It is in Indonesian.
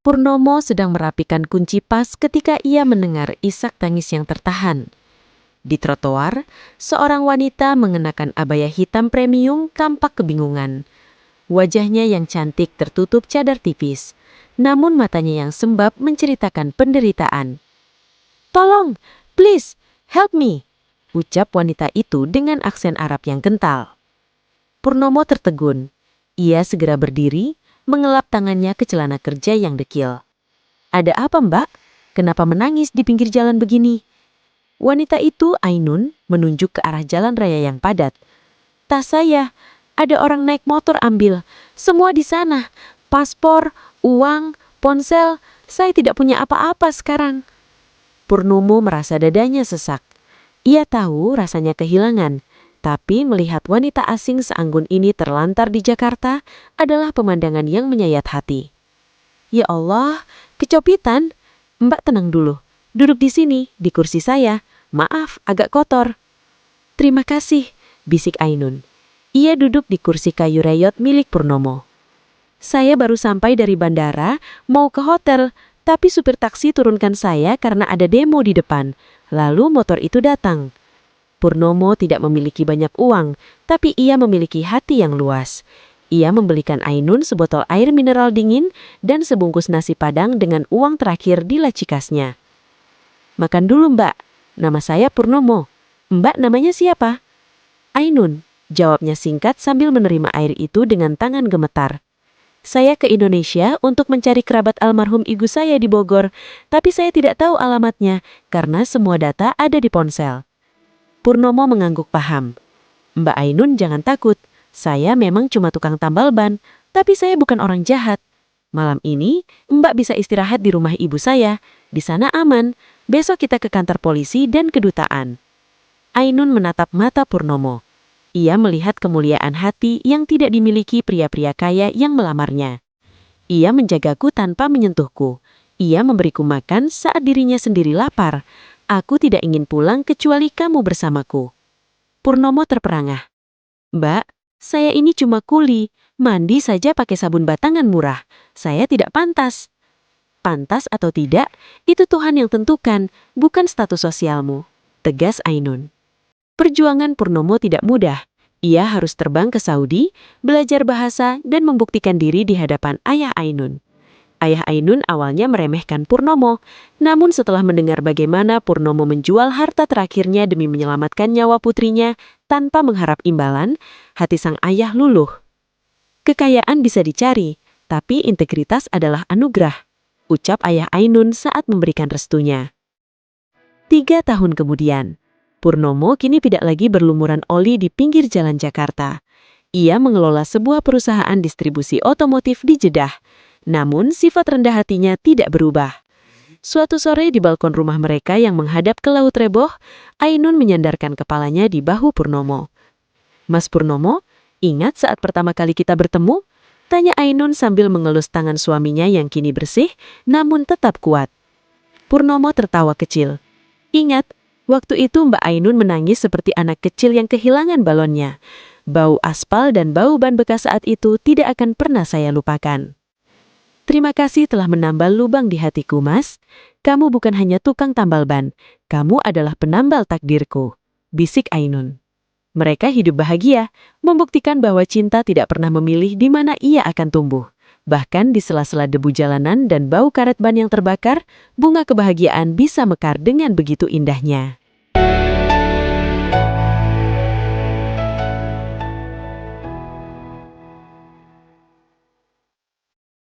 Purnomo sedang merapikan kunci pas ketika ia mendengar isak tangis yang tertahan. Di trotoar, seorang wanita mengenakan abaya hitam premium tampak kebingungan. Wajahnya yang cantik tertutup cadar tipis, namun matanya yang sembab menceritakan penderitaan. "Tolong, please, help me," ucap wanita itu dengan aksen Arab yang kental. Purnomo tertegun. Ia segera berdiri, mengelap tangannya ke celana kerja yang dekil. "Ada apa, Mbak? Kenapa menangis di pinggir jalan begini?" Wanita itu, Ainun, menunjuk ke arah jalan raya yang padat. "Tas saya, ada orang naik motor ambil. Semua di sana. Paspor, uang, ponsel. Saya tidak punya apa-apa sekarang." Purnomo merasa dadanya sesak. Ia tahu rasanya kehilangan, tapi melihat wanita asing seanggun ini terlantar di Jakarta adalah pemandangan yang menyayat hati. "Ya Allah, kecopitan. Mbak tenang dulu. Duduk di sini, di kursi saya. Maaf, agak kotor." "Terima kasih," bisik Ainun. Ia duduk di kursi kayu reyot milik Purnomo. "Saya baru sampai dari bandara, mau ke hotel, tapi supir taksi turunkan saya karena ada demo di depan. Lalu motor itu datang." Purnomo tidak memiliki banyak uang, tapi ia memiliki hati yang luas. Ia membelikan Ainun sebotol air mineral dingin dan sebungkus nasi padang dengan uang terakhir di laci kasnya. "Makan dulu, Mbak. Nama saya Purnomo. Mbak namanya siapa?" "Ainun," jawabnya singkat sambil menerima air itu dengan tangan gemetar. "Saya ke Indonesia untuk mencari kerabat almarhum ibu saya di Bogor, tapi saya tidak tahu alamatnya karena semua data ada di ponsel." Purnomo mengangguk paham. "Mbak Ainun jangan takut, saya memang cuma tukang tambal ban, tapi saya bukan orang jahat. Malam ini, Mbak bisa istirahat di rumah ibu saya. Di sana aman. Besok kita ke kantor polisi dan kedutaan." Ainun menatap mata Purnomo. Ia melihat kemuliaan hati yang tidak dimiliki pria-pria kaya yang melamarnya. "Ia menjagaku tanpa menyentuhku. Ia memberiku makan saat dirinya sendiri lapar. Aku tidak ingin pulang kecuali kamu bersamaku." Purnomo terperangah. "Mbak, saya ini cuma kuli. Mandi saja pakai sabun batangan murah. Saya tidak pantas." "Pantas atau tidak, itu Tuhan yang tentukan, bukan status sosialmu," tegas Ainun. Perjuangan Purnomo tidak mudah. Ia harus terbang ke Saudi, belajar bahasa, dan membuktikan diri di hadapan ayah Ainun. Ayah Ainun awalnya meremehkan Purnomo, namun setelah mendengar bagaimana Purnomo menjual harta terakhirnya demi menyelamatkan nyawa putrinya tanpa mengharap imbalan, hati sang ayah luluh. "Kekayaan bisa dicari, tapi integritas adalah anugerah," ucap ayah Ainun saat memberikan restunya. 3 tahun kemudian, Purnomo kini tidak lagi berlumuran oli di pinggir jalan Jakarta. Ia mengelola sebuah perusahaan distribusi otomotif di Jeddah. Namun sifat rendah hatinya tidak berubah. Suatu sore di balkon rumah mereka yang menghadap ke Laut Reboh, Ainun menyandarkan kepalanya di bahu Purnomo. "Mas Purnomo, ingat saat pertama kali kita bertemu?" tanya Ainun sambil mengelus tangan suaminya yang kini bersih, namun tetap kuat. Purnomo tertawa kecil. "Ingat, waktu itu Mbak Ainun menangis seperti anak kecil yang kehilangan balonnya. Bau aspal dan bau ban bekas saat itu tidak akan pernah saya lupakan." "Terima kasih telah menambal lubang di hatiku, Mas. Kamu bukan hanya tukang tambal ban, kamu adalah penambal takdirku," bisik Ainun. Mereka hidup bahagia, membuktikan bahwa cinta tidak pernah memilih di mana ia akan tumbuh. Bahkan di sela-sela debu jalanan dan bau karet ban yang terbakar, bunga kebahagiaan bisa mekar dengan begitu indahnya.